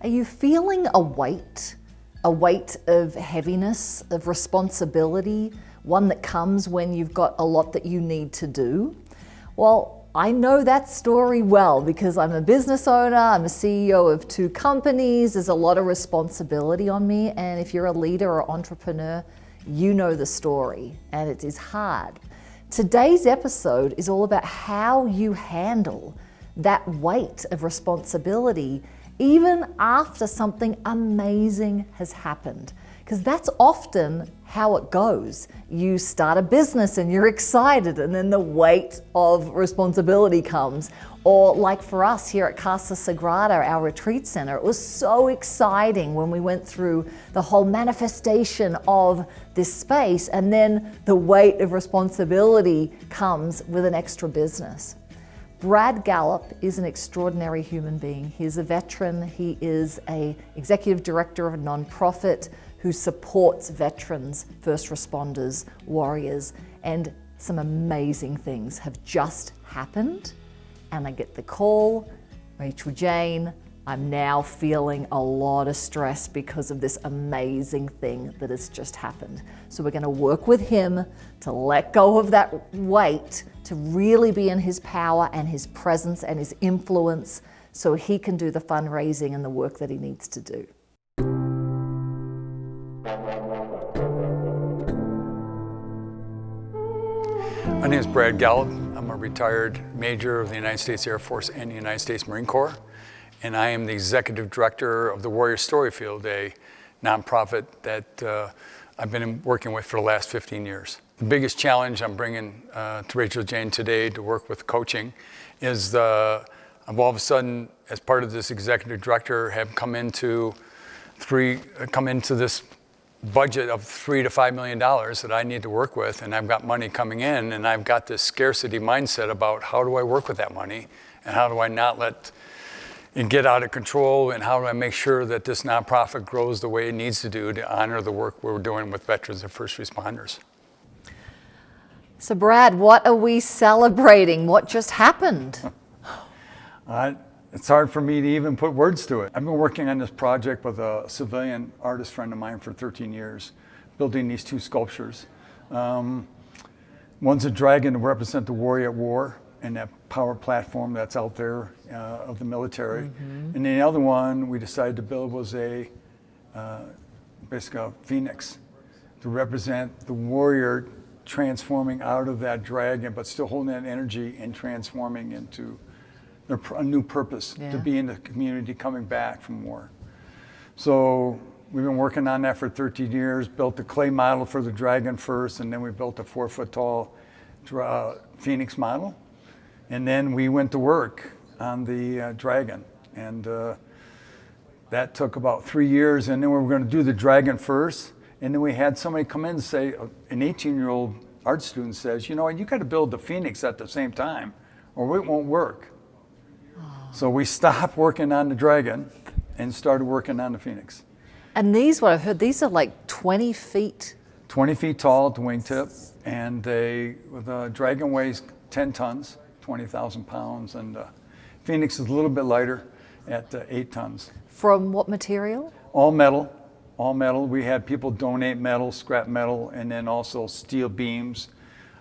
Are you feeling a weight of heaviness, of responsibility, one that comes when you've got a lot that you need to do? Well, I know that story well because I'm a business owner, I'm a CEO of 2 companies, there's a lot of responsibility on me, and if you're a leader or entrepreneur, you know the story, and it is hard. Today's episode is all about how you handle that weight of responsibility even after something amazing has happened. Because that's often how it goes. You start a business and you're excited, and then the weight of responsibility comes. Or like for us here at Casa Sagrada, our retreat center, it was so exciting when we went through the whole manifestation of this space, and then the weight of responsibility comes with an extra business. Brad Gallup is an extraordinary human being. He's a veteran. He is an executive director of a nonprofit who supports veterans, first responders, warriors, and some amazing things have just happened. And I get the call, Rachael-Jayne, I'm now feeling a lot of stress because of this amazing thing that has just happened. So we're going to work with him to let go of that weight, to really be in his power and his presence and his influence so he can do the fundraising and the work that he needs to do. My name is Brad Gallup. I'm a retired major of the United States Air Force and the United States Marine Corps, and I am the executive director of the Warrior Storyfield, a nonprofit that I've been working with for the last 15 years. The biggest challenge I'm bringing to Rachael-Jayne today to work with coaching is I've all of a sudden, as part of this executive director, have come into this budget of $3 to $5 million that I need to work with, and I've got money coming in, and I've got this scarcity mindset about how do I work with that money, and how do I not let it get out of control, and how do I make sure that this nonprofit grows the way it needs to do to honor the work we're doing with veterans and first responders. So Brad, what are we celebrating? What just happened? It's hard for me to even put words to it. I've been working on this project with a civilian artist friend of mine for 13 years, building these 2 sculptures. One's a dragon to represent the warrior at war and that power platform that's out there of the military. Mm-hmm. And the other one we decided to build was basically a phoenix to represent the warrior transforming out of that dragon, but still holding that energy and transforming into a new purpose, to be in the community coming back from war. So we've been working on that for 13 years, built the clay model for the dragon first, and then we built a 4-foot-tall phoenix model. And then we went to work on the dragon. And that took about 3 years, and then we were going to do the dragon first. And then we had somebody come in and say, an 18-year-old art student says, you know what, you got to build the phoenix at the same time, or it won't work. So we stopped working on the dragon and started working on the phoenix. And these, what I've heard, these are like 20 feet. 20 feet tall at the wingtip, and the dragon weighs 10 tons, 20,000 pounds, and phoenix is a little bit lighter at 8 tons. From what material? All metal. We had people donate metal, scrap metal, and then also steel beams.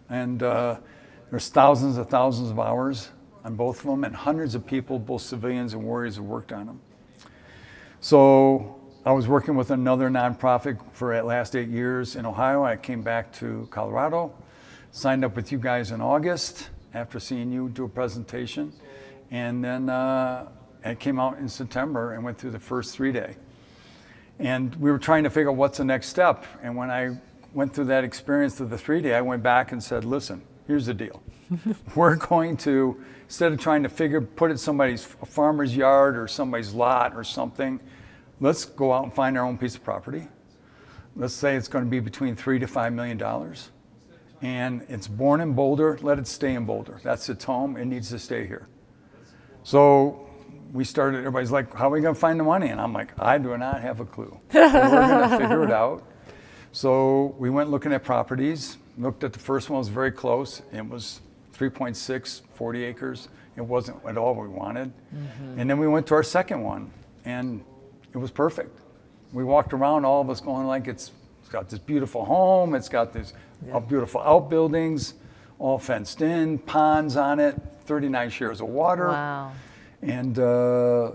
And there's thousands of hours on both of them, and hundreds of people, both civilians and warriors, have worked on them. So I was working with another nonprofit for the last 8 years in Ohio. I came back to Colorado, signed up with you guys in August after seeing you do a presentation, and then I came out in September and went through the first 3-day. And we were trying to figure out what's the next step. And when I went through that experience of the 3-day, I went back and said, listen, here's the deal. We're going to, instead of trying to put it in somebody's farmer's yard or somebody's lot or something, let's go out and find our own piece of property. Let's say it's going to be between $3 to $5 million. And it's born in Boulder, let it stay in Boulder. That's its home, it needs to stay here. So we started, everybody's like, how are we going to find the money? And I'm like, I do not have a clue. But we're going to figure it out. So we went looking at properties, looked at the first one, was very close. It was 3.6, 40 acres. It wasn't at all what we wanted. Mm-hmm. And then we went to our second one, and it was perfect. We walked around, all of us going like, it's got this beautiful home, it's got these beautiful outbuildings, all fenced in, ponds on it, 39 shares of water. Wow. And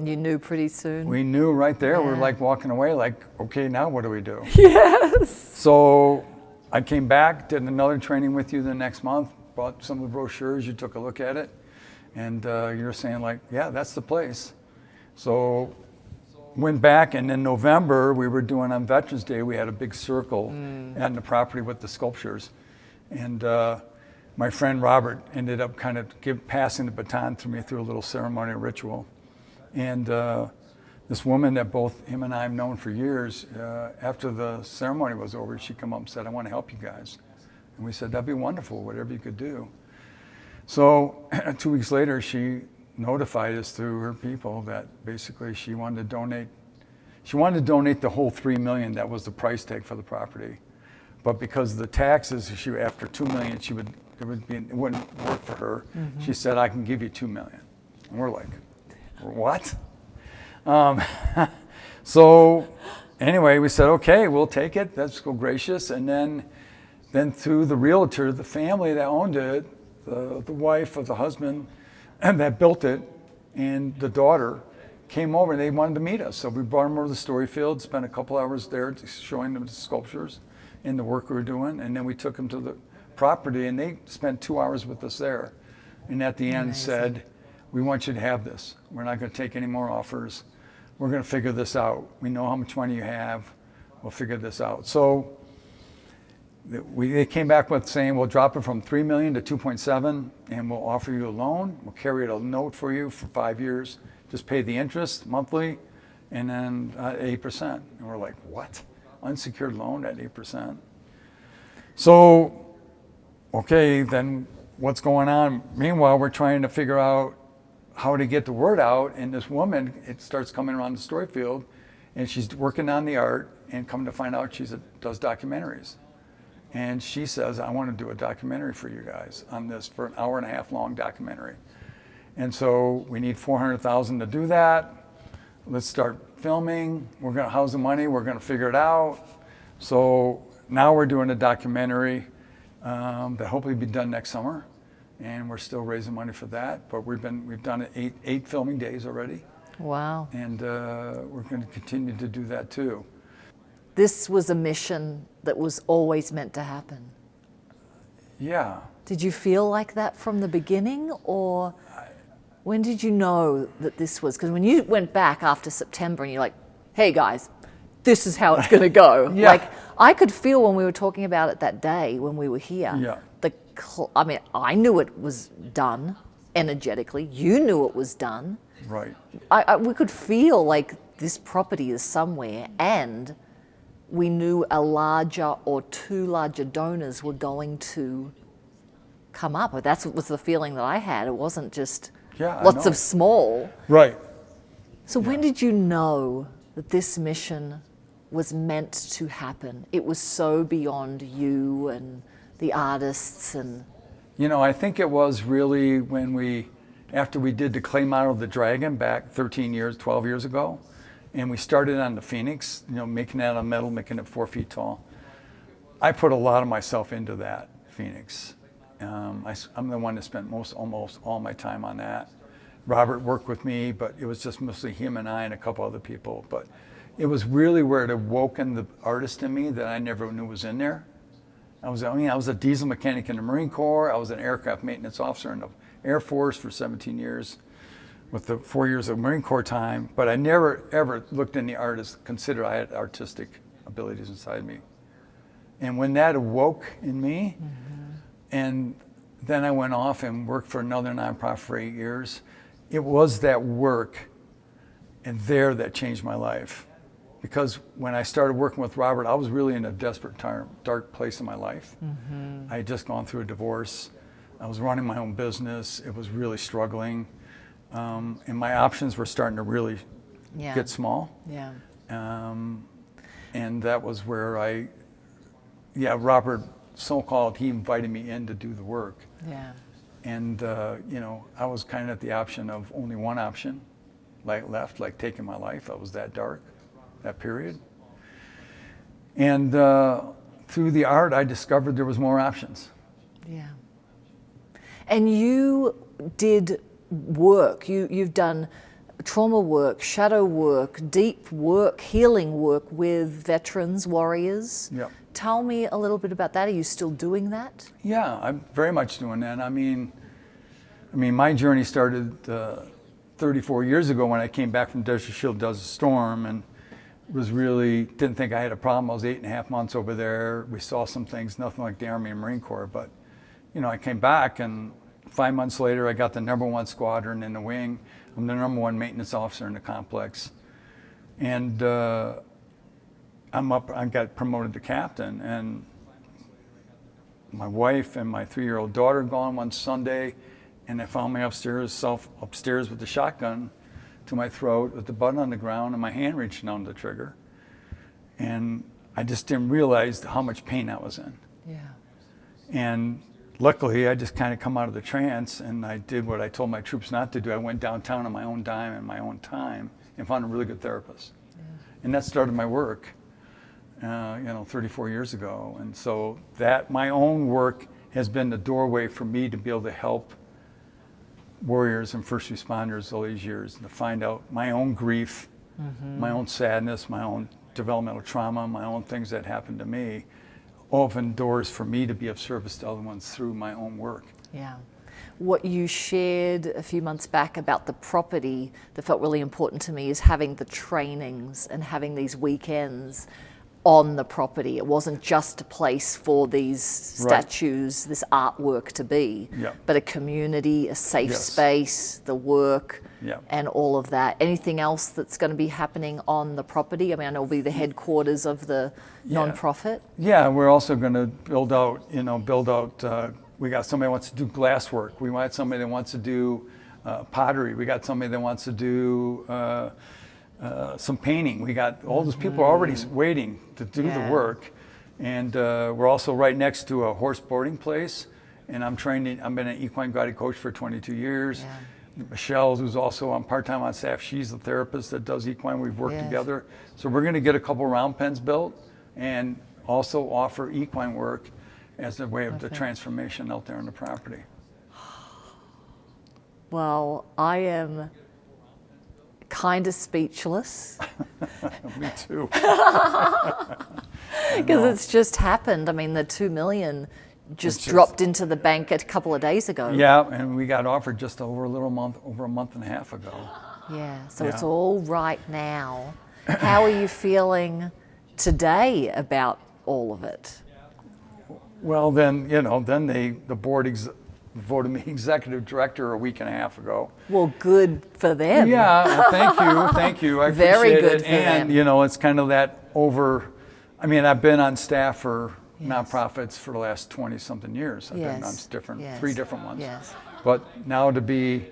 you knew pretty soon? we knew right there. We're like walking away like, okay, now what do we do? Yes. So I came back, did another training with you the next month, brought some of the brochures, you took a look at it, and you're saying like, yeah, that's the place. So went back, and in November, we were doing on Veterans Day, we had a big circle on the property with the sculptures. And my friend Robert ended up kind of passing the baton to me through a little ceremonial ritual. And this woman that both him and I have known for years, after the ceremony was over, she come up and said, I want to help you guys. And we said, that'd be wonderful, whatever you could do. So 2 weeks later, she notified us through her people that basically she wanted to donate. She wanted to donate the whole $3 million. That was the price tag for the property. But because of the taxes, after $2 million, it wouldn't work for her. Mm-hmm. She said, I can give you $2 million. And we're like, what? So anyway, we said, okay, we'll take it. That's so gracious. And then through the realtor, the family that owned it, the wife of the husband and that built it, and the daughter came over and they wanted to meet us. So we brought them over to the story field, spent a couple hours there showing them the sculptures and the work we were doing. And then we took them to the property and they spent 2 hours with us there. And at the end said, we want you to have this. We're not going to take any more offers. We're going to figure this out. We know how much money you have. We'll figure this out. So they came back with saying, we'll drop it from 3 million to 2.7 and we'll offer you a loan. We'll carry it a note for you for 5 years. Just pay the interest monthly and then 8%. And we're like, what? Unsecured loan at 8%? So, okay, then what's going on? Meanwhile, we're trying to figure out how to get the word out. And this woman, it starts coming around the story field and she's working on the art and come to find out she does documentaries. And she says, I want to do a documentary for you guys on this for an 1.5 hour long documentary. And so we need $400,000 to do that. Let's start filming. We're going to house the money. We're going to figure it out. So now we're doing a documentary that hopefully will be done next summer. And we're still raising money for that. But we've done it eight filming days already. Wow. And we're going to continue to do that too. This was a mission that was always meant to happen. Yeah. Did you feel like that from the beginning, or when did you know that this was? Because when you went back after September and you're like, hey guys, this is how it's going to go. Yeah. Like, I could feel when we were talking about it that day when we were here. Yeah. I knew it was done energetically. You knew it was done. Right. We could feel like this property is somewhere, and we knew a larger or two larger donors were going to come up. That was the feeling that I had. It wasn't just lots of small. Right. So when did you know that this mission was meant to happen? It was so beyond you and the artists and... You know, I think it was really after we did the clay model of the dragon back 12 years ago, and we started on the Phoenix, making that out of metal, making it 4 feet tall. I put a lot of myself into that Phoenix. I'm the one that spent almost all my time on that. Robert worked with me, but it was just mostly him and I and a couple other people. But it was really where it awoken the artist in me that I never knew was in there. I was a diesel mechanic in the Marine Corps. I was an aircraft maintenance officer in the Air Force for 17 years. With the 4 years of Marine Corps time, but I never ever looked in the art as considered I had artistic abilities inside me. And when that awoke in me, and then I went off and worked for another nonprofit for 8 years, it was that work and there that changed my life. Because when I started working with Robert, I was really in a desperate, dark place in my life. Mm-hmm. I had just gone through a divorce. I was running my own business. It was really struggling. And my options were starting to really get small. Yeah. And that was where Robert, so-called, he invited me in to do the work. Yeah. And, I was kind of at the option of only one option left, like taking my life. I was that dark. that period. And through the art, I discovered there was more options. Yeah. And you did work. You've done trauma work, shadow work, deep work, healing work with veterans, warriors. Yep. Tell me a little bit about that. Are you still doing that? Yeah, I'm very much doing that. I mean, my journey started 34 years ago when I came back from Desert Shield, Desert Storm, and didn't think I had a problem. I was 8.5 months over there. We saw some things, nothing like the Army and Marine Corps, but I came back, and 5 months later, I got the #1 squadron in the wing. I'm the #1 maintenance officer in the complex, and I got promoted to captain, and my wife and my 3-year-old daughter gone one Sunday, and they found me upstairs with the shotgun to my throat with the button on the ground and my hand reaching down the trigger. And I just didn't realize how much pain I was in. Yeah. And luckily, I just kind of come out of the trance, and I did what I told my troops not to do. I went downtown on my own dime and my own time and found a really good therapist. Yeah. And that started my work, 34 years ago. And so my own work has been the doorway for me to be able to help warriors and first responders all these years, and to find out my own grief, my own sadness, my own developmental trauma, my own things that happened to me, open doors for me to be of service to other ones through my own work. Yeah. What you shared a few months back about the property that felt really important to me is having the trainings and having these weekends on the property. It wasn't just a place for these statues, this artwork to be, but a community, a safe space, the work, and all of that. Anything else that's going to be happening on the property? I mean, I know it'll be the headquarters of the nonprofit. Yeah, we're also going to build out, we got somebody who wants to do glass work. We want somebody that wants to do pottery. We got somebody that wants to do some painting. We got all those people already waiting to do the work. And we're also right next to a horse boarding place. And I've been an equine guided coach for 22 years. Yeah. Michelle, who's also on part-time on staff, she's the therapist that does equine. We've worked together. So we're going to get a couple round pens built and also offer equine work as a way of the transformation out there on the property. Well, I am kind of speechless. Me too. Because it's just happened. I mean, the $2 million just dropped into the bank a couple of days ago. Yeah, and we got offered just over a month and a half ago. Yeah, so it's all right now. How are you feeling today about all of it? Well, then the board voted me executive director a week and a half ago. Well, good for them. Yeah, thank you. I Very appreciate good it. for them. And it's kind of that I've been on staff for nonprofits for the last 20-something years. I've been on 3 different ones. Yes. But now to be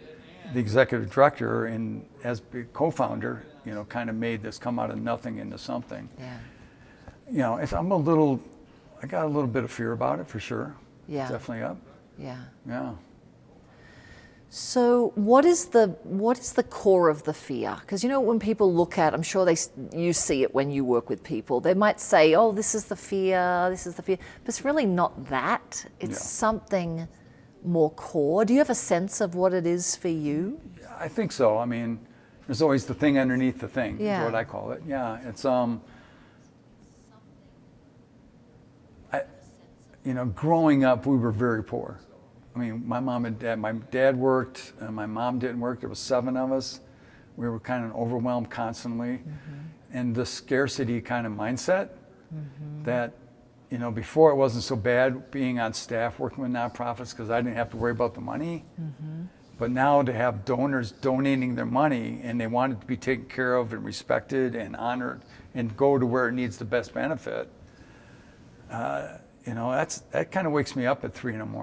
the executive director and as the co-founder, kind of made this come out of nothing into something. Yeah. I got a little bit of fear about it for sure. Yeah. Definitely up. Yeah. Yeah. So what is the core of the fear? Because when people look at, I'm sure you see it when you work with people, they might say, oh, this is the fear, but it's really not that. It's something more core. Do you have a sense of what it is for you? I think so. I mean, there's always the thing underneath the thing, is what I call it. Yeah, it's growing up, we were very poor. I mean, my mom and dad, my dad worked, and my mom didn't work. There was 7 of us. We were kind of overwhelmed constantly. And the scarcity kind of mindset that, before it wasn't so bad being on staff, working with nonprofits, because I didn't have to worry about the money. But now to have donors donating their money and they want it to be taken care of and respected and honored and go to where it needs the best benefit, that kind of wakes me up at 3 a.m.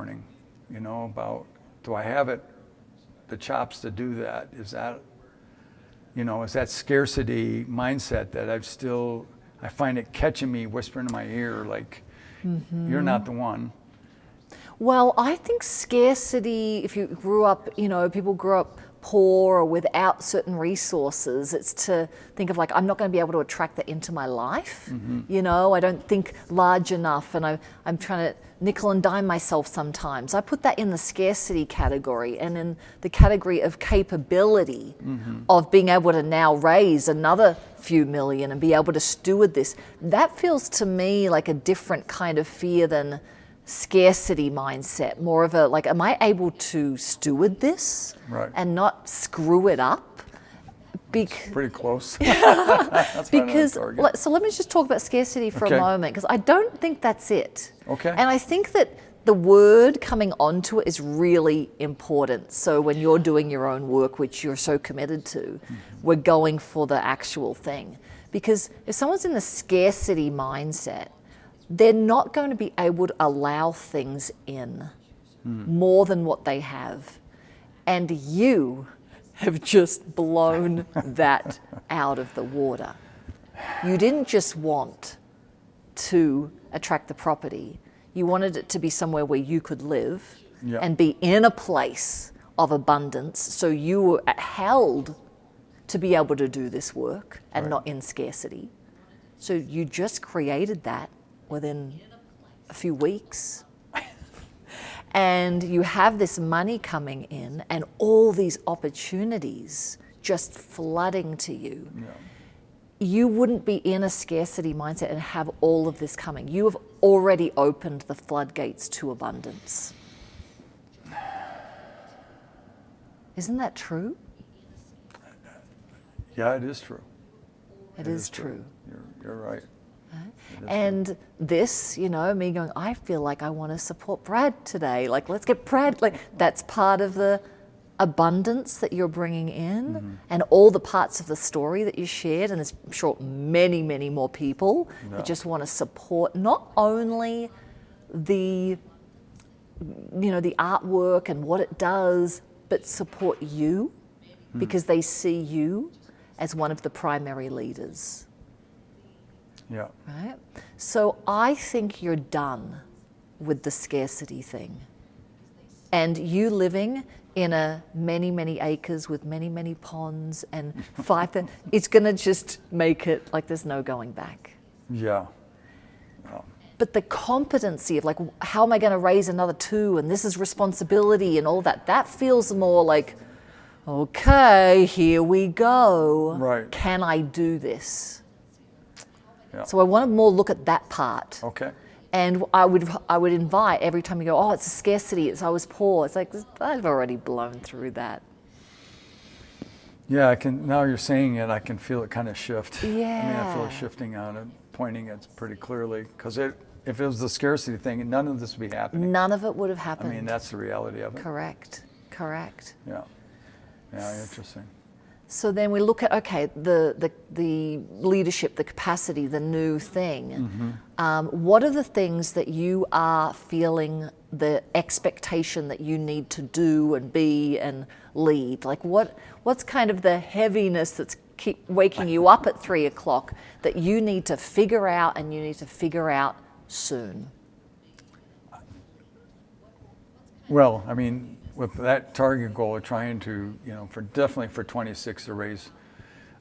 About, do I have the chops to do that? Is that scarcity mindset that I find it catching me, whispering in my ear, like, you're not the one. Well, I think scarcity, if you grew up, people grew up poor or without certain resources. It's to think of like, I'm not going to be able to attract that into my life. You know, I don't think large enough, and I'm trying to nickel and dime myself sometimes. I put that in the scarcity category, and in the category of capability of being able to now raise another few million and be able to steward this. That feels to me like a different kind of fear than scarcity mindset, more of a like, am I able to steward this and not screw it up? Pretty close. That's because so let me just talk about scarcity for a moment, because I don't think that's it. And I think that the word coming onto it is really important. So when you're doing your own work, which you're so committed to, we're going for the actual thing. Because if someone's in the scarcity mindset, they're not going to be able to allow things in more than what they have. And you have just blown that out of the water. You didn't just want to attract the property. You wanted it to be somewhere where you could live and be in a place of abundance. So you were held to be able to do this work and not in scarcity. So you just created that within a few weeks. And you have this money coming in and all these opportunities just flooding to you. You wouldn't be in a scarcity mindset and have all of this coming. You have already opened the floodgates to abundance. Isn't that true? Yeah, it is true. It is true. You're right. And this, you know, me going, I feel like I want to support Brad today. Like, let's get Brad. Like, that's part of the abundance that you're bringing in, and all the parts of the story that you shared. And there's, I'm sure, many, many more people that just want to support not only the, you know, the artwork and what it does, but support you because they see you as one of the primary leaders. Right? So I think you're done with the scarcity thing. And you living in a many, many acres with many, many ponds and it's going to just make it like there's no going back. But the competency of like, how am I going to raise another 2? And this is responsibility and all that. That feels more like, okay, here we go. Can I do this? So I want to more look at that part. And I would invite every time you go, oh, it's a scarcity, it's I was poor. It's like, I've already blown through that. Yeah, I can, now you're saying it, I can feel it kind of shift. Yeah. I mean, I feel it shifting on it, pointing it pretty clearly. Because if it was the scarcity thing, none of this would be happening. None of it would have happened. I mean, that's the reality of it. Correct. Yeah. Yeah, interesting. So then we look at, okay, the leadership, the capacity, the new thing. What are the things that you are feeling the expectation that you need to do and be and lead? Like what's kind of the heaviness that's keep waking you up at 3 o'clock that you need to figure out and you need to figure out soon? Well, I mean, with that target goal of trying to, you know, definitely for 26 to raise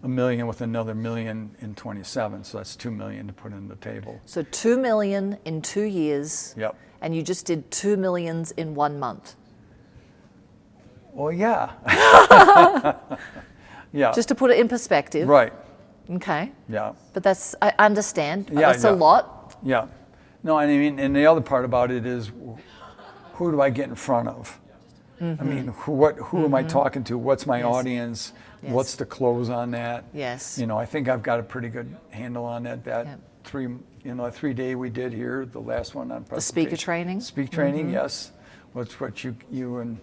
$1 million with another $1 million in 27, so that's $2 million to put on the table. So $2 million in 2 years. And you just did $2 million in 1 month. Well, yeah. Just to put it in perspective. Okay. But that's, I understand. That's a lot. No, I mean, and the other part about it is, who do I get in front of? I mean, who am I talking to? What's my audience? What's the close on that? You know, I think I've got a pretty good handle on that. That 3-day we did here, the last one on the speaker training. Speaker training, yes. What you and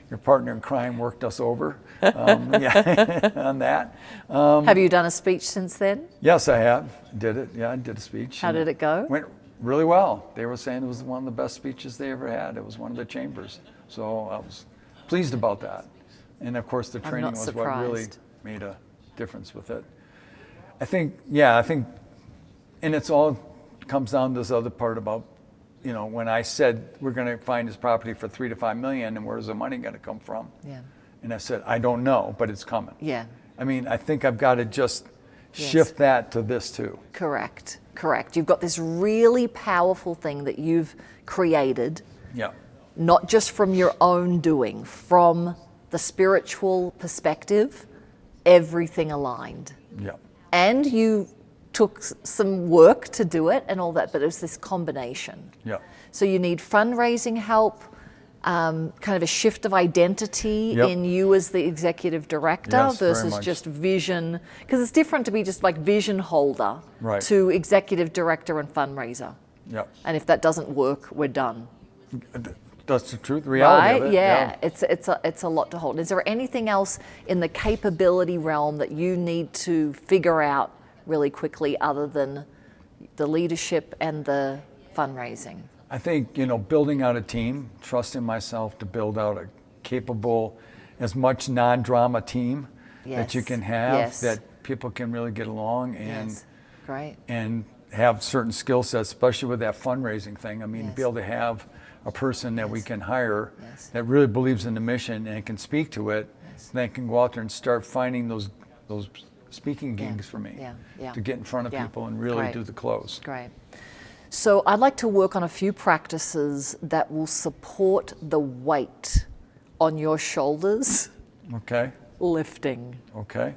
your partner in crime worked us over. On that. Have you done a speech since then? Yes, I have. Did it? Yeah, I did a speech. How did it go? Went really well. They were saying it was one of the best speeches they ever had. It was one of the chambers. So I was pleased about that. And of course the training was what really made a difference with it. I think, and it's all comes down to this other part about, you know, when I said we're going to find this property for $3 to $5 million, and where's the money going to come from? And I said, I don't know, but it's coming. Yeah. I mean, I think I've got to just Yes. shift that to this too. Correct. You've got this really powerful thing that you've created, Yeah. not just from your own doing, from the spiritual perspective, everything aligned. Yeah. And you took some work to do it and all that, but it was this combination. Yeah. So you need fundraising help, kind of a shift of identity Yep. in you as the executive director Yes, very versus much. just vision, because it's different to be just like vision holder Right. to executive director and fundraiser. Yeah. And if that doesn't work, we're done. That's the truth, the reality Right? of it. Yeah. It's a lot to hold. Is there anything else in the capability realm that you need to figure out really quickly other than the leadership and the fundraising? I think, building out a team, trusting myself to build out a capable, as much non-drama team that you Yes. can have, Yes. that people can really get along Yes. Great. and have certain skill sets, especially with that fundraising thing. I mean, Yes. be able to have a person that we can hire Yes. that really believes in the mission and can speak to it, Yes. then can go out there and start finding those speaking gigs for me Yeah. to get in front of Yeah. people and really Great. do the close. Great. So I'd like to work on a few practices that will support the weight on your shoulders Okay? lifting. Okay?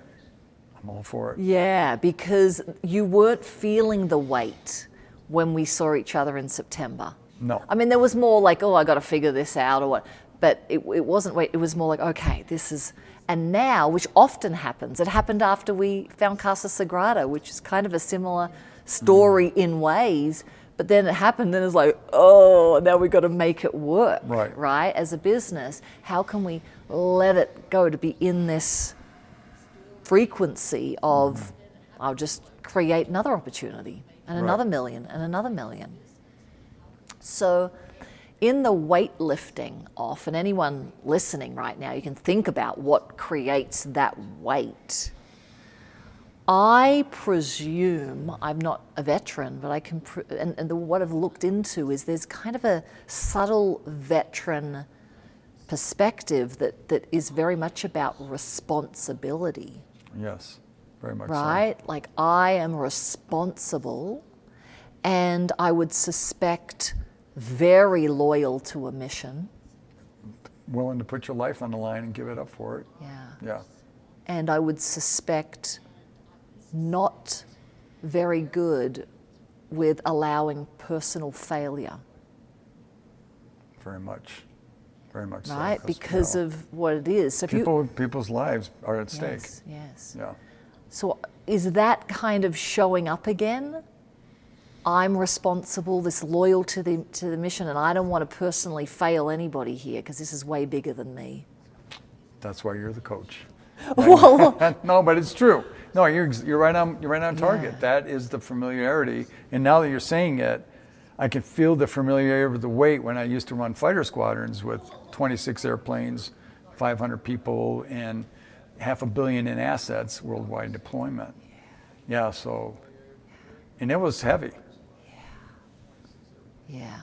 I'm all for it. Yeah, because you weren't feeling the weight when we saw each other in September. No. I mean, there was more like, oh, I got to figure this out or what. But it wasn't weight. It was more like, okay, this is. And now, which often happens, it happened after we found Casa Sagrada, which is kind of a similar story in ways. But then it happened, and it's like, oh, now we've got to make it work, Right. As a business, how can we let it go to be in this frequency of, I'll just create another opportunity and another million and another million. So in the weightlifting off, and anyone listening right now, you can think about what creates that weight. I presume, I'm not a veteran, but I can, what I've looked into is there's kind of a subtle veteran perspective that is very much about responsibility. Yes, very much Right? Like I am responsible, and I would suspect very loyal to a mission. so. Willing to put your life on the line and give it up for it. Yeah. Yeah. And I would suspect not very good with allowing personal failure. Very much. Very much so. Right? Because of what it is. So if people's lives are at stake. Yes. Yeah. So is that kind of showing up again? I'm responsible, this loyal to the mission, and I don't want to personally fail anybody here because this is way bigger than me. That's why you're the coach. Well, No, but it's true. No, you're right on target. Yeah. That is the familiarity. And now that you're saying it, I can feel the familiarity with the weight when I used to run fighter squadrons with 26 airplanes, 500 people, and $500 million in assets, worldwide deployment. Yeah, so, and it was heavy. yeah.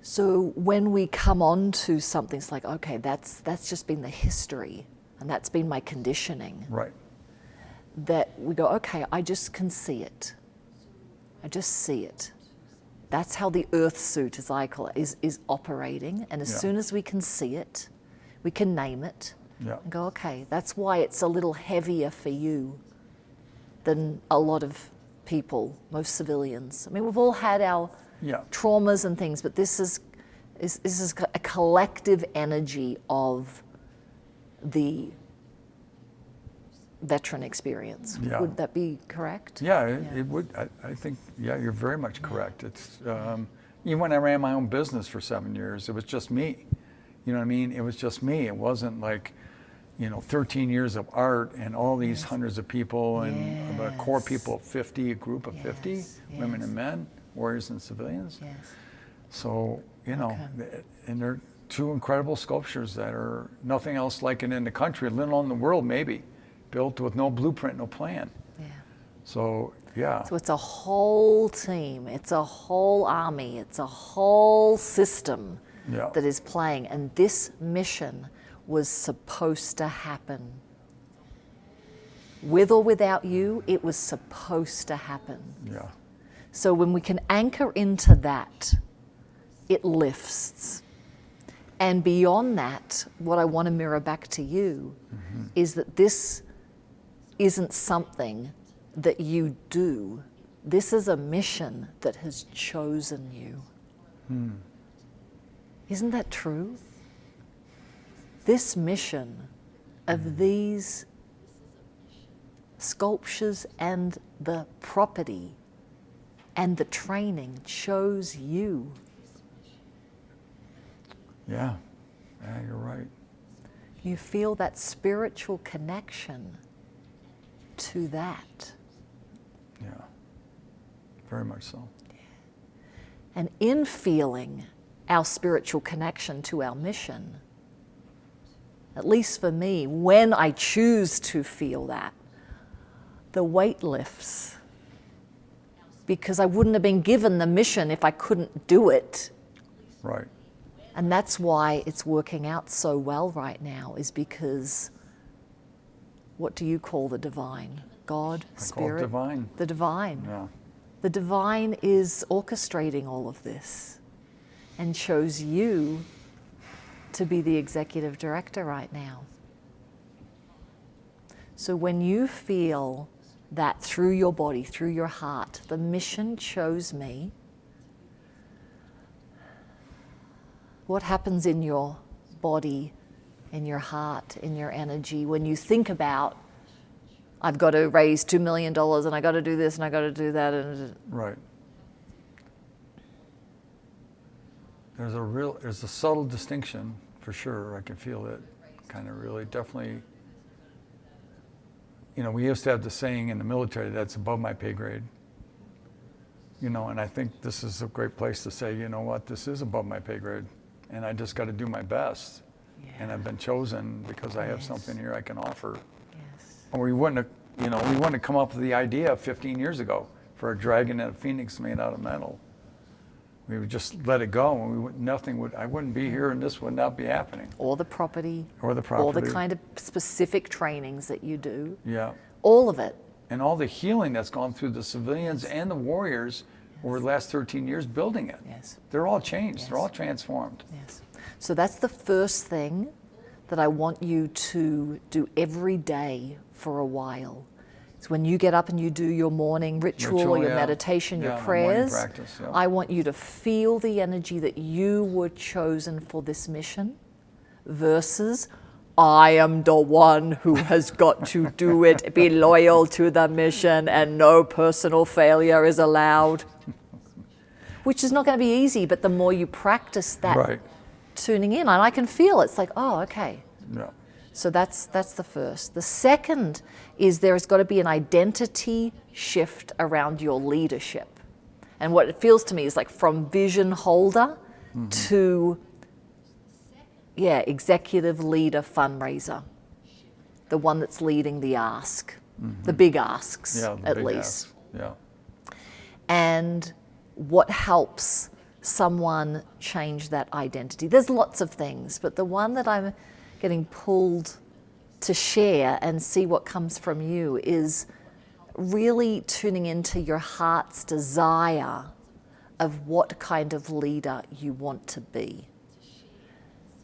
So when we come on to something, it's like, okay, that's just been the history, and that's been my conditioning. Right. That we go, okay, I just can see it. I just see it. That's how the earth suit, as I call it, is operating. And as soon as we can see it, we can name it and go, okay, that's why it's a little heavier for you than a lot of people, most civilians. I mean, we've all had our traumas and things, but this is a collective energy of the veteran experience. Yeah. Would that be correct? Yeah, it would. I think, you're very much correct. It's even when I ran my own business for 7 years, it was just me. You know what I mean? It was just me. It wasn't like, 13 years of art and all these hundreds of people and a core people of 50, a group of 50, women and men, warriors and civilians. Yes. So, and they're two incredible sculptures that are nothing else like it in the country, let alone the world maybe, built with no blueprint, no plan. Yeah. So, yeah. So it's a whole team, it's a whole army, it's a whole system that is playing. And this mission was supposed to happen. With or without you, it was supposed to happen. Yeah. So when we can anchor into that, it lifts. And beyond that, what I want to mirror back to you is that this isn't something that you do. This is a mission that has chosen you. Isn't that true? This mission of these sculptures and the property and the training chose you. Yeah, you're right. You feel that spiritual connection to that. Yeah, very much so. And in feeling our spiritual connection to our mission, at least for me, when I choose to feel that, the weight lifts. Because I wouldn't have been given the mission if I couldn't do it. Right. And that's why it's working out so well right now, is because what do you call the divine? God, Spirit? I call it divine. The divine. Yeah. The divine is orchestrating all of this and chose you to be the executive director right now. So when you feel that through your body, through your heart, the mission chose me, what happens in your body, in your heart, in your energy when you think about, I've got to raise $2 million and I got to do this and I got to do that? And Right. There's a subtle distinction for sure. I can feel it kind of really definitely. You know, we used to have the saying in the military, that's above my pay grade. You know, and I think this is a great place to say, you know what, this is above my pay grade. And I just got to do my best. Yeah. And I've been chosen because I have something here I can offer. Yes. Or we wouldn't have come up with the idea 15 years ago for a dragon and a phoenix made out of metal. We would just let it go, and I wouldn't be here, and this would not be happening. Or the property. Or the property. Or the kind of specific trainings that you do. Yeah. All of it. And all the healing that's gone through the civilians and the warriors over the last 13 years building it. Yes. They're all changed. Yes. They're all transformed. Yes. So that's the first thing that I want you to do every day for a while. It's when you get up and you do your morning ritual or your meditation, your prayers. Morning practice, yeah. I want you to feel the energy that you were chosen for this mission versus I am the one who has got to do it, be loyal to the mission, and no personal failure is allowed. Which is not going to be easy, but the more you practice that tuning in, and I can feel it's like, oh, okay. Yeah. So that's the first. The second is there has got to be an identity shift around your leadership. And what it feels to me is like from vision holder to executive leader fundraiser. The one that's leading the ask, the big asks at least. Yeah. And what helps someone change that identity? There's lots of things, but the one that I'm getting pulled to share and see what comes from you is really tuning into your heart's desire of what kind of leader you want to be.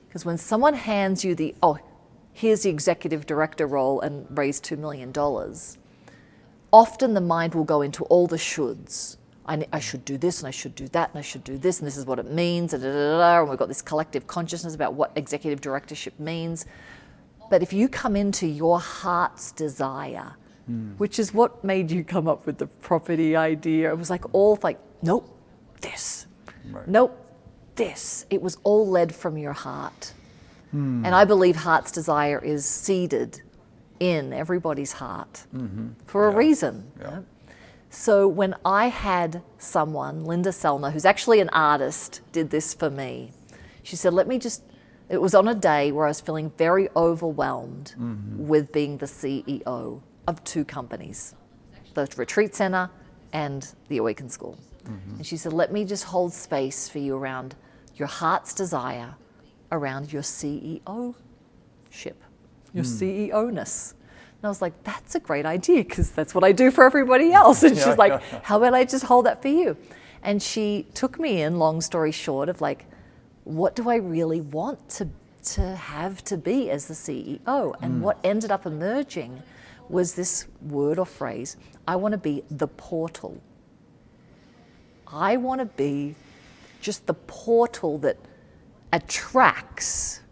Because when someone hands you here's the executive director role and raise $2 million, often the mind will go into all the shoulds. I should do this and I should do that and I should do this and this is what it means and we've got this collective consciousness about what executive directorship means. But if you come into your heart's desire, which is what made you come up with the property idea, it was nope, this. Right. Nope, this. It was all led from your heart. And I believe heart's desire is seeded in everybody's heart for a reason. Yeah. Right? So when I had someone, Linda Selner, who's actually an artist, did this for me. She said, it was on a day where I was feeling very overwhelmed with being the CEO of 2 companies, the Retreat Center and the Awaken School. And she said, let me just hold space for you around your heart's desire around your CEO your CEO-ness. And I was like, that's a great idea, because that's what I do for everybody else. And she's like, how about I just hold that for you? And she took me in, long story short, of like, what do I really want to have to be as the CEO? And what ended up emerging was this word or phrase: I want to be the portal. I want to be just the portal that attracts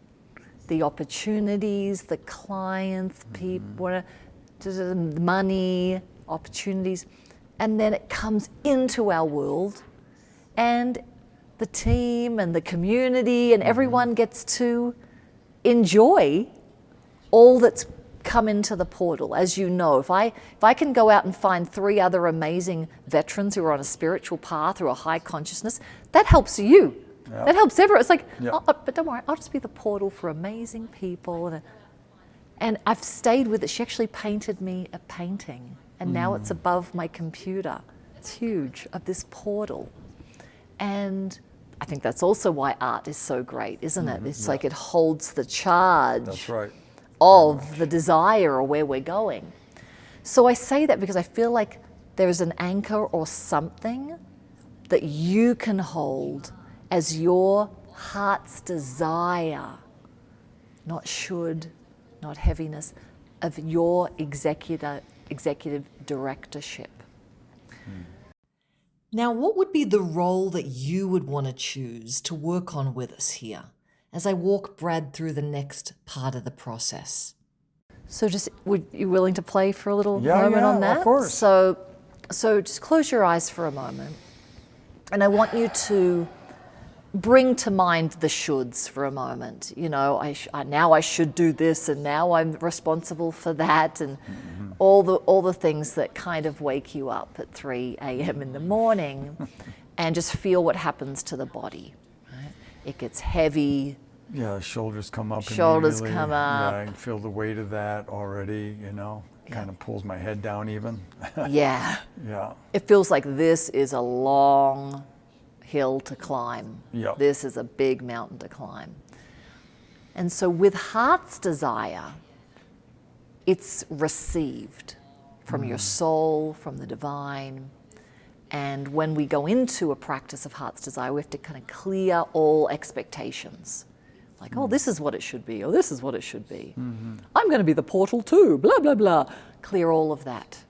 the opportunities, the clients, people, the money, opportunities, and then it comes into our world, and the team and the community and everyone gets to enjoy all that's come into the portal. As you know, if I can go out and find 3 other amazing veterans who are on a spiritual path or a high consciousness, that helps you. Yep. That helps everyone. It's like, but don't worry, I'll just be the portal for amazing people. And I've stayed with it. She actually painted me a painting, and now it's above my computer. It's huge, of this portal. And I think that's also why art is so great, isn't it? It's like it holds the charge. That's right. Of the desire or where we're going. So I say that because I feel like there's an anchor or something that you can hold as your heart's desire, not should, not heaviness, of your executive directorship. Now, what would be the role that you would want to choose to work on with us here as I walk Brad through the next part of the process? So would you willing to play for a little moment on that? Of course. So just close your eyes for a moment. And I want you to bring to mind the shoulds for a moment. You know, now I should do this, and now I'm responsible for that, and all the things that kind of wake you up at 3 a.m. in the morning, and just feel what happens to the body. Right? It gets heavy. Yeah, shoulders come up. Shoulders come up. Yeah, I can feel the weight of that already, kind of pulls my head down even. Yeah. Yeah. It feels like this is a long hill to climb. Yep. This is a big mountain to climb. And so with heart's desire, it's received from your soul, from the divine. And when we go into a practice of heart's desire, we have to kind of clear all expectations. Like, oh, this is what it should be, or this is what it should be. I'm going to be the portal too, blah, blah, blah. Clear all of that.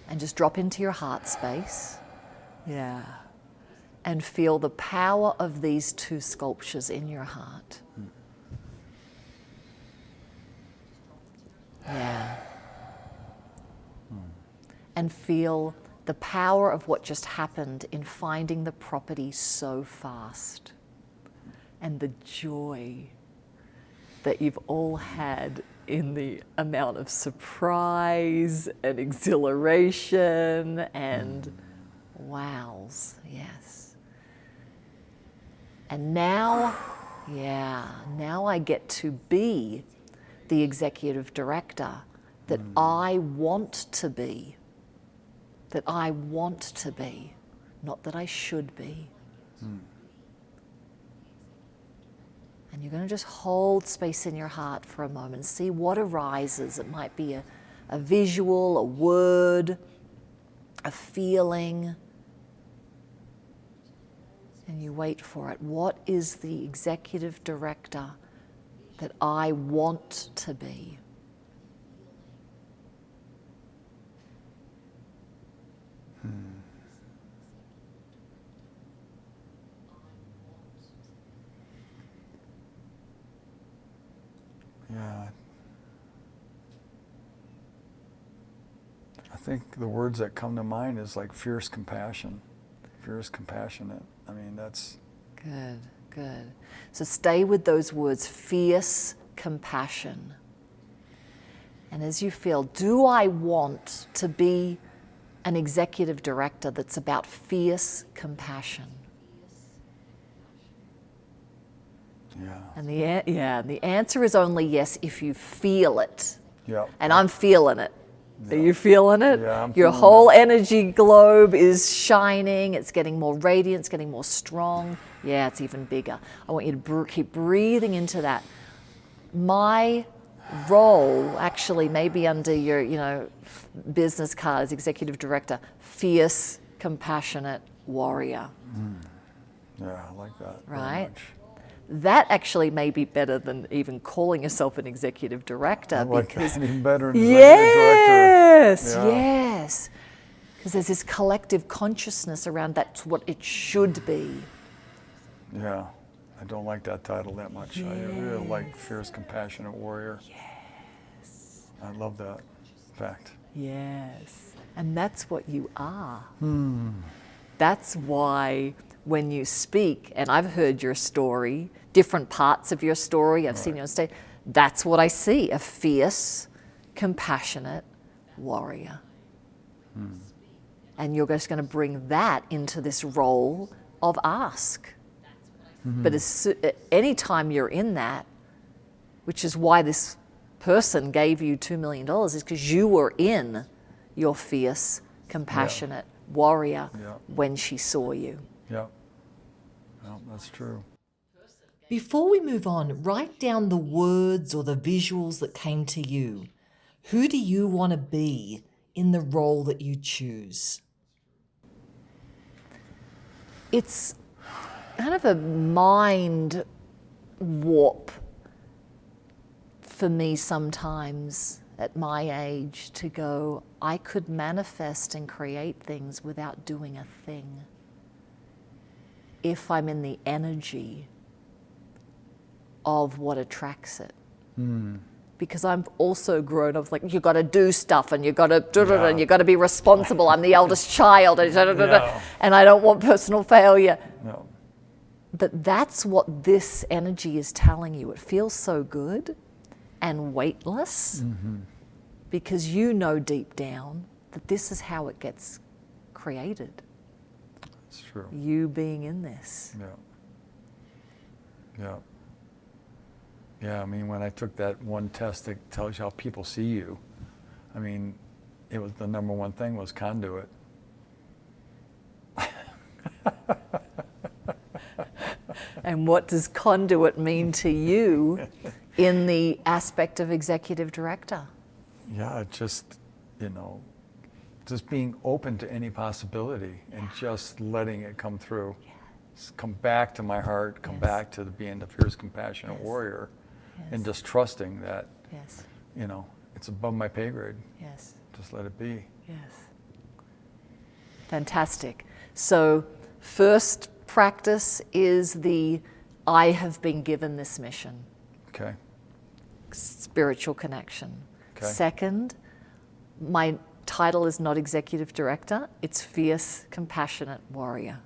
And just drop into your heart space. Yeah. And feel the power of these 2 sculptures in your heart. Yeah. And feel the power of what just happened in finding the property so fast. And the joy that you've all had in the amount of surprise and exhilaration and wows, yes. And now I get to be the executive director that I want to be. That I want to be, not that I should be. And you're going to just hold space in your heart for a moment, see what arises. It might be a visual, a word, a feeling. And you wait for it. What is the executive director that I want to be? Yeah. I think the words that come to mind is like fierce compassion. Fierce compassionate. I mean, that's... Good, good. So stay with those words, fierce compassion. And as you feel, do I want to be an executive director that's about fierce compassion? Yeah. And the answer is only yes if you feel it. Yeah. And I'm feeling it. Are you feeling it? Yeah, I'm Your feeling whole it. energy globe is shining. It's getting more radiant. It's getting more strong. Yeah, it's even bigger. I want you to keep breathing into that. My role, actually, maybe under your, business card as executive director, fierce, compassionate warrior. Yeah, I like that. Right? Very much. That actually may be better than even calling yourself an executive director. I like because that even better than executive yes, director. Yeah. yes. Because there's this collective consciousness around that's what it should be. Yeah, I don't like that title that much. I really like fierce, compassionate warrior. Yes. I love that fact. Yes. And that's what you are. That's why when you speak, and I've heard your story, different parts of your story, I've seen you on stage, that's what I see, a fierce, compassionate warrior. And you're just going to bring that into this role of ask. But anytime you're in that, which is why this person gave you $2 million, is because you were in your fierce, compassionate warrior when she saw you. Yeah. Well, that's true. Before we move on, write down the words or the visuals that came to you. Who do you want to be in the role that you choose? It's kind of a mind warp for me sometimes at my age to go, I could manifest and create things without doing a thing if I'm in the energy of what attracts it. Because I'm also grown up, like, you got to do stuff and you got to and you got to be responsible. I'm the eldest child and I don't want personal failure. No. But that's what this energy is telling you. It feels so good and weightless because you know deep down that this is how it gets created. It's true. You being in this. Yeah. Yeah. Yeah, I mean, when I took that one test that tells you how people see you, I mean, it was the number one thing was conduit. And what does conduit mean to you in the aspect of executive director? Yeah, just, just being open to any possibility and just letting it come through. Come back to my heart, come back to being the fierce, compassionate warrior, and just trusting that, it's above my pay grade. Yes. Just let it be. Yes. Fantastic. So first practice is I have been given this mission. Okay. Spiritual connection. Okay. Second, my title is not executive director, it's fierce, compassionate warrior.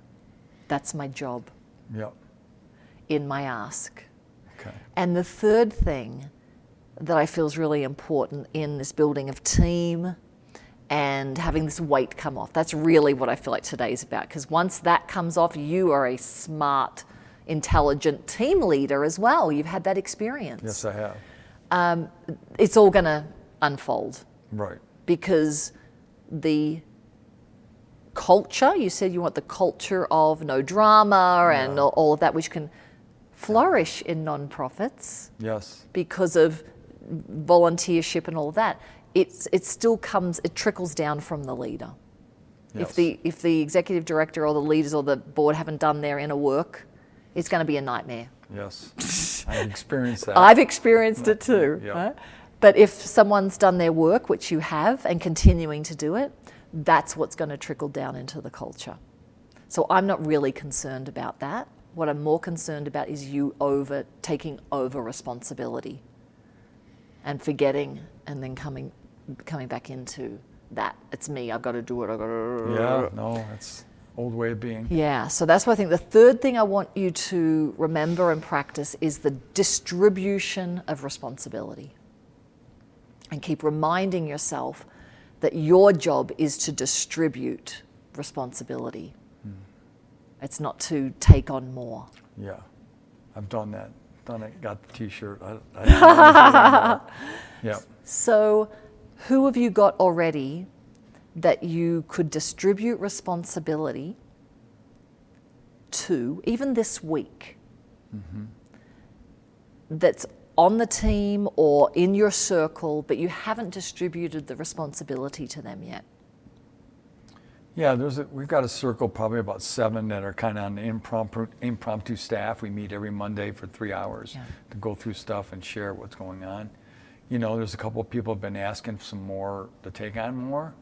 That's my job. Yep. In my ask. Okay. And the third thing that I feel is really important in this building of team and having this weight come off, that's really what I feel like today's about. Because once that comes off, you are a smart, intelligent team leader as well. You've had that experience. Yes, I have. It's all going to unfold. Right. Because the culture, you said you want the culture of no drama and all of that, which can flourish in nonprofits. Yes. Because of volunteership and all of that. It still comes, it trickles down from the leader. Yes. If the executive director or the leaders or the board haven't done their inner work, it's going to be a nightmare. Yes. I've experienced that. I've experienced it too. Yep. Right? But if someone's done their work, which you have, and continuing to do it, that's what's going to trickle down into the culture. So I'm not really concerned about that. What I'm more concerned about is you taking over responsibility and forgetting and then coming back into that. It's me, I've got to do it, I've got to... Yeah, no, it's old way of being. Yeah, so that's why I think the third thing I want you to remember and practice is the distribution of responsibility. And keep reminding yourself that your job is to distribute responsibility. It's not to take on more. Yeah, I've done that. Done it, got the t-shirt. Yeah. So who have you got already that you could distribute responsibility to, even this week, that's on the team or in your circle, but you haven't distributed the responsibility to them yet? Yeah, we've got a circle, probably about 7 that are kind of on the impromptu staff. We meet every Monday for 3 hours to go through stuff and share what's going on. You know, there's a couple of people have been asking some more, to take on more,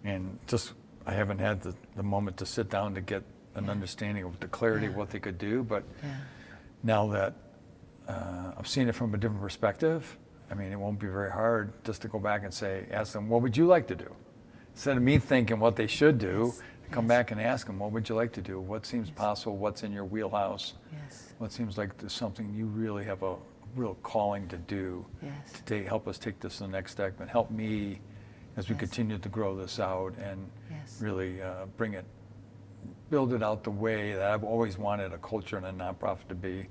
and just I haven't had the moment to sit down to get an understanding of the clarity of what they could do. But now that I've seen it from a different perspective, I mean, it won't be very hard just to go back and ask them, what would you like to do? Instead of me thinking what they should do, come back and ask them, what would you like to do? What seems possible? What's in your wheelhouse? What seems like there's something you really have a real calling to do to help us take this to the next step and help me as we continue to grow this out and really build it out the way that I've always wanted a culture and a nonprofit to be,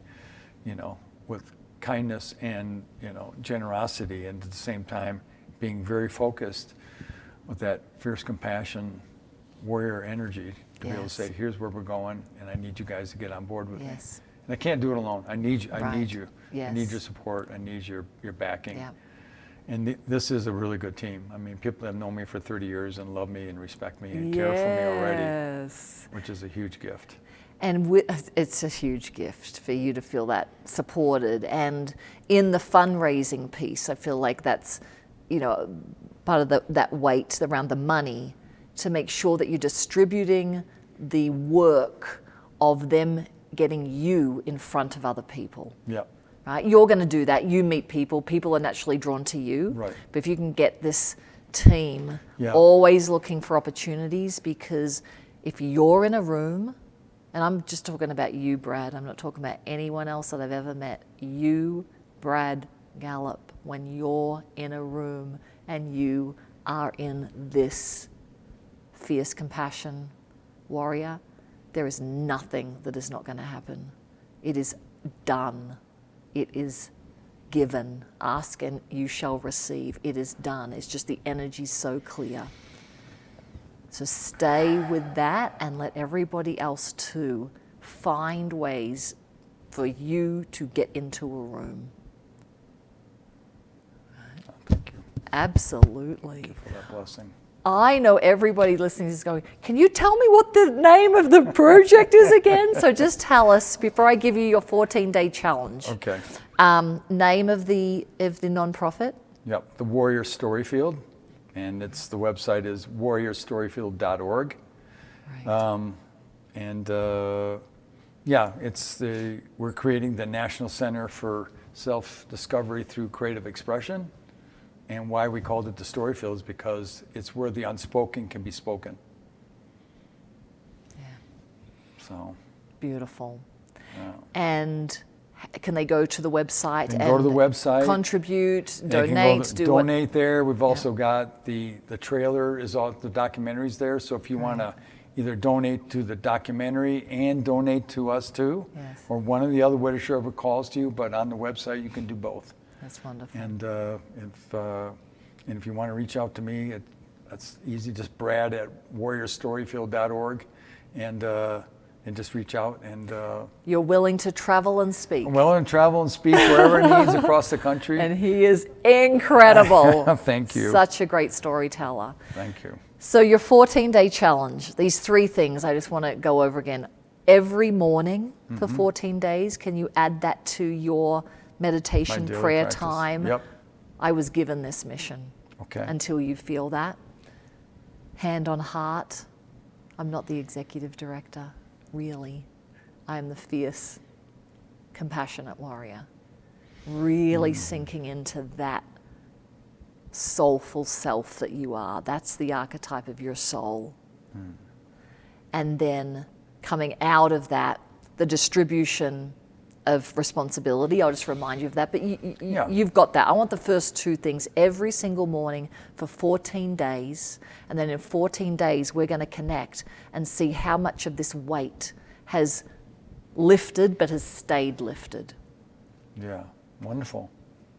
you know, with kindness and, you know, generosity, and at the same time being very focused with that fierce compassion, warrior energy to be able to say, here's where we're going, and I need you guys to get on board with me. And I can't do it alone. I need you. I need you. I need your support. I need your backing. And this is a really good team. I mean, people have known me for 30 years and love me and respect me and care for me already, which is a huge gift. And it's a huge gift for you to feel that supported. And in the fundraising piece, I feel like that's, you know, part of that weight around the money, to make sure that you're distributing the work of them getting you in front of other people. Right? You're going to do that. You meet people. People are naturally drawn to you. But if you can get this team always looking for opportunities, because if you're in a room, and I'm just talking about you, Brad, I'm not talking about anyone else that I've ever met, you, Brad Gallup, when you're in a room and you are in this fierce compassion warrior, there is nothing that is not going to happen. It is done. It is given. Ask and you shall receive. It is done. It's just the energy's so clear. So stay with that and let everybody else too find ways for you to get into a room. Thank you. Absolutely. Thank you for that blessing. I know everybody listening is going, can you tell me what the name of the project is again? So just tell us before I give you your 14-day challenge. Okay. Name of the nonprofit? Yep, the Warrior Storyfield, and the website is warriorstoryfield.org. We're creating the National Center for Self-Discovery through Creative Expression. And why we called it the Storyfield is because it's where the unspoken can be spoken. So. Beautiful. And can they go to the website and go to the website, contribute, donate, donate there? We've also got the trailer is all the documentaries there. So if you want to either donate to the documentary and donate to us too, or one of the other, whichever calls to you, but on the website you can do both. That's wonderful. And if you want to reach out to me, that's easy. Just Brad at warriorstoryfield.org, and just reach out. And you're willing to travel and speak. I'm willing to travel and speak wherever it needs across the country. And he is incredible. Thank you. Such a great storyteller. Thank you. So your 14-day challenge, these 3 things I just want to go over again. Every morning for 14 days, can you add that to your meditation, prayer practice. Time? I was given this mission. Until you feel that. Hand on heart. I'm not the executive director, really. I am the fierce, compassionate warrior. Really sinking into that soulful self that you are. That's the archetype of your soul. And then coming out of that, the distribution of responsibility. I'll just remind you of that, but you've got that. I want the first 2 things every single morning for 14 days, and then in 14 days we're going to connect and see how much of this weight has lifted but has stayed lifted. Yeah, wonderful.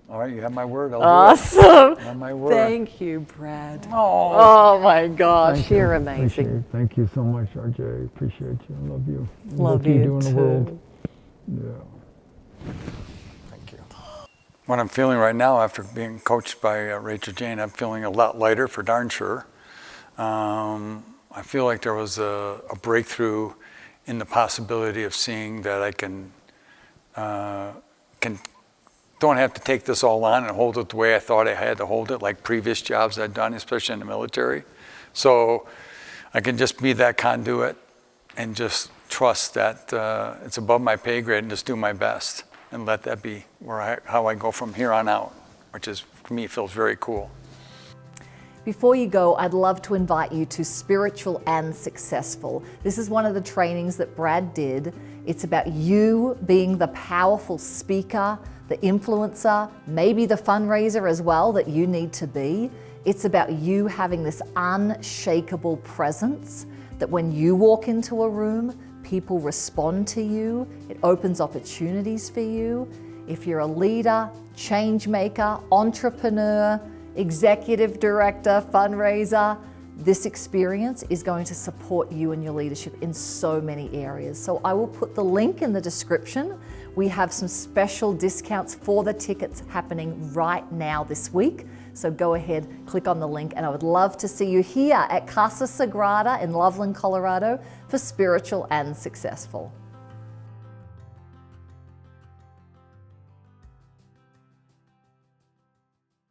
All right, you have my word. Awesome. You have my word. Thank you, Brad. Oh my gosh, you're amazing. Thank you so much, RJ. Appreciate you. I love you. Love you do in too. The world. Yeah. Thank you. what I'm feeling right now after being coached by Rachael-Jayne, I'm feeling a lot lighter for darn sure. I feel like there was a breakthrough in the possibility of seeing that I don't have to take this all on and hold it the way I thought I had to hold it, like previous jobs I'd done, especially in the military. So I can just be that conduit and just trust that it's above my pay grade and just do my best and let that be how I go from here on out, which is, for me, feels very cool. Before you go, I'd love to invite you to Spiritual and Successful. This is one of the trainings that Brad did. It's about you being the powerful speaker, the influencer, maybe the fundraiser as well that you need to be. It's about you having this unshakable presence that when you walk into a room, people respond to you. It opens opportunities for you. If you're a leader, change maker, entrepreneur, executive director, fundraiser, this experience is going to support you and your leadership in so many areas. So I will put the link in the description. We have some special discounts for the tickets happening right now this week. So go ahead, click on the link, and I would love to see you here at Casa Sagrada in Loveland, Colorado for Spiritual and Successful.